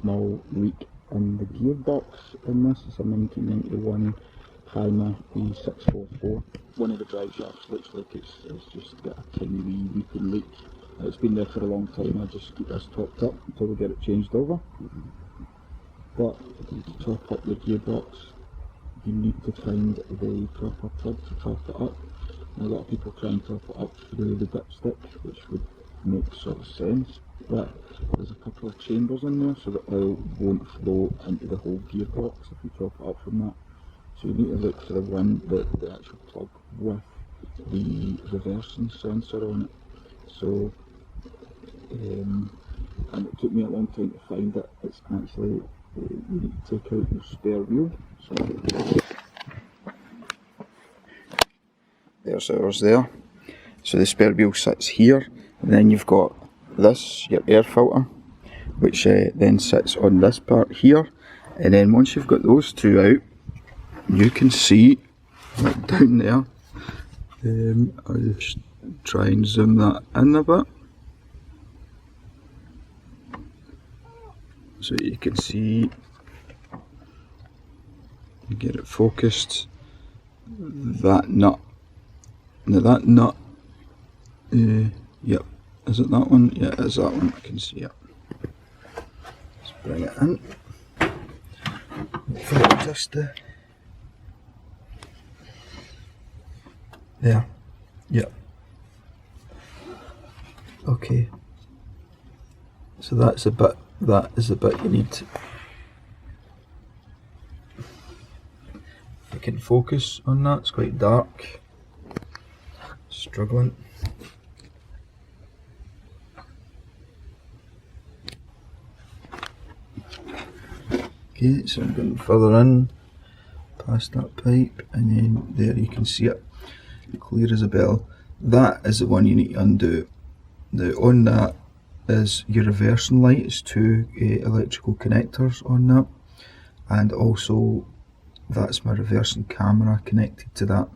small leak in the gearbox in this. It's a 1991 Hymer B644. One of the drive shafts looks like it's just got a tiny wee weeping leak. It's been there for a long time. I just keep this topped up until we get it changed over. But to top up the gearbox, you need to find the proper plug to top it up. And a lot of people try and top it up through the dipstick, which would make sort of sense, but there's a couple of chambers in there so that oil won't flow into the whole gearbox if you top it up from that. So you need to look for the one, the actual plug with the reversing sensor on it. So, and it took me a long time to find it. It's actually, you need to take out your spare wheel. So there's ours there. So the spare wheel sits here, and then you've got this, your air filter, which then sits on this part here. And then once you've got those two out, you can see right down there. I'll just try and zoom that in a bit, so you can see, get it focused, that nut. Now that nut, yep, is it that one? Yeah, it is that one, I can see it. Let's bring it in. Just there, yep. Okay, so that's a bit, that is the bit you need to, you can focus on that. It's quite dark, struggling. Okay, so I'm going further in past that pipe, and then there you can see it clear as a bell. That is the one you need to undo. Now on that is your reversing light. It's two electrical connectors on that, and also that's my reversing camera connected to that.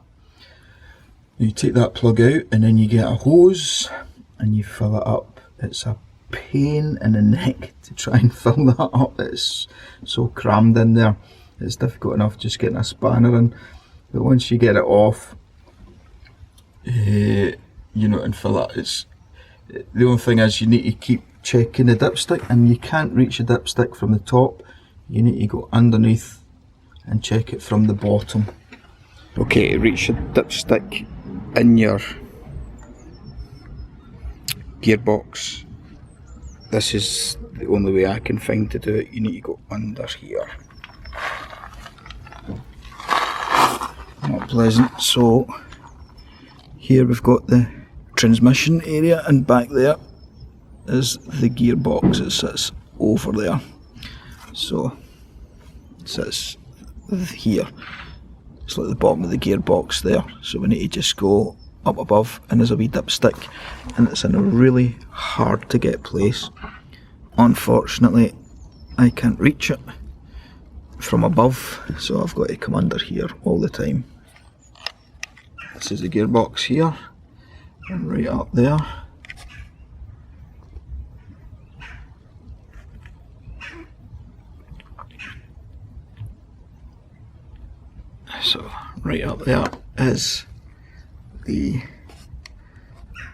You take that plug out, and then you get a hose and you fill it up. It's a pain in the neck to try and fill that up. It's so crammed in there. It's difficult enough just getting a spanner in, but once you get it off, you know, and fill it, it's, the only thing is you need to keep checking the dipstick, and you can't reach the dipstick from the top. You need to go underneath and check it from the bottom. Okay, reach the dipstick in your gearbox. This is the only way I can find to do it. You need to go under here. Not pleasant. So here we've got the transmission area, and back there is the gearbox. It sits over there. So it sits here. It's like the bottom of the gearbox there. So we need to just go up above, and there's a wee dipstick, and it's in a really hard to get place. Unfortunately, I can't reach it from above, so I've got to come under here all the time. This is the gearbox here, and right up there. So right up there is the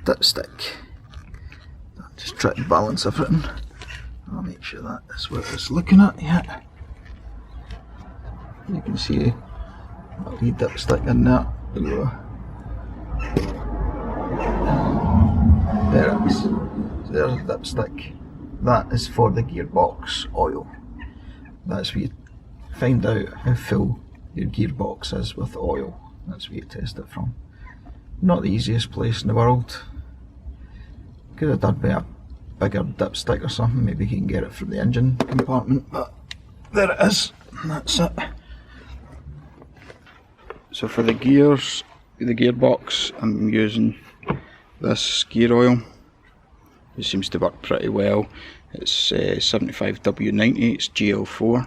dipstick. I'll just try to balance everything. I'll make sure that is what it's looking at yet. You can see a wee dipstick in there. There we go. There it is. So there's the dipstick. That is for the gearbox oil. That's where you find out how full your gearbox is with oil. That's where you test it from. Not the easiest place in the world. Could have done with a bigger dipstick or something. Maybe you can get it from the engine compartment, but there it is, and that's it. So for the gears, the gearbox, I'm using this gear oil. It seems to work pretty well. It's 75W90, it's GL4,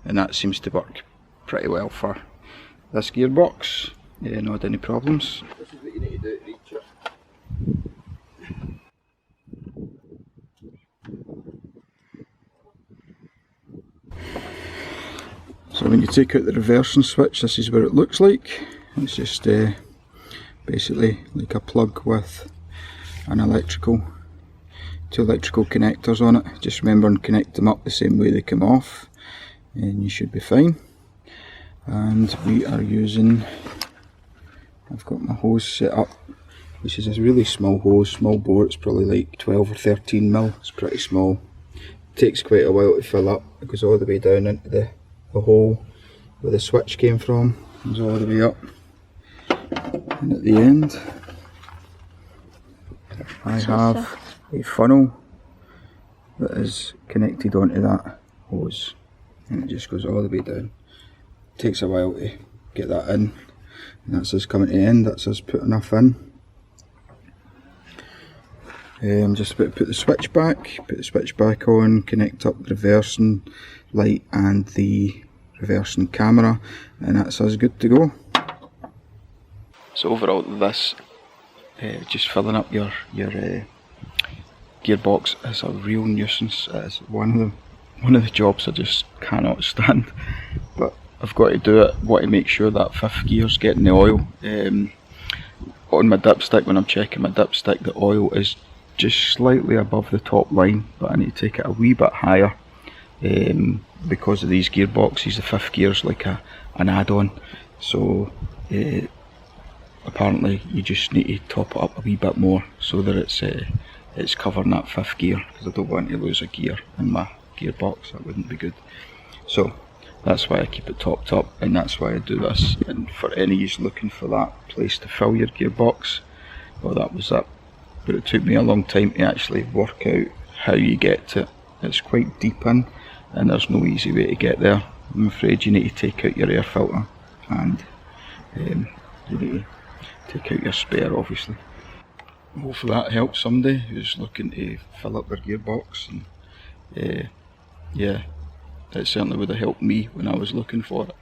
and that seems to work pretty well for this gearbox. Not had any problems. This is what you need to do to reach it. So when you take out the reversing switch, this is what it looks like. It's just basically like a plug with an two electrical connectors on it. Just remember and connect them up the same way they come off, and you should be fine. And we are using, I've got my hose set up. This is a really small hose, small bore. It's probably like 12 or 13 mil. It's pretty small. It takes quite a while to fill up. It goes all the way down into the hole where the switch came from. It goes all the way up. And at the end, I have a funnel that is connected onto that hose, and it just goes all the way down. It takes a while to get that in, and that's us coming to the end. That's us putting enough in. I'm just about to put the switch back on, connect up the reversing light and the reversing camera, and that's us good to go. So overall, this just filling up your gearbox is a real nuisance. It is one of the jobs I just cannot stand, but I've got to do it. Want to make sure that fifth gear's getting the oil. On my dipstick, when I'm checking my dipstick, the oil is just slightly above the top line, but I need to take it a wee bit higher because of these gearboxes. The fifth gear's like an add-on, so apparently you just need to top it up a wee bit more so that it's covering that fifth gear, because I don't want to lose a gear in my gearbox. That wouldn't be good. So that's why I keep it topped up, and that's why I do this. And for any of you looking for that place to fill your gearbox, well, that was it. But it took me a long time to actually work out how you get to it. It's quite deep in, and there's no easy way to get there. I'm afraid you need to take out your air filter, and you need to take out your spare, obviously. Hopefully that helps somebody who's looking to fill up their gearbox, and yeah, it certainly would have helped me when I was looking for it.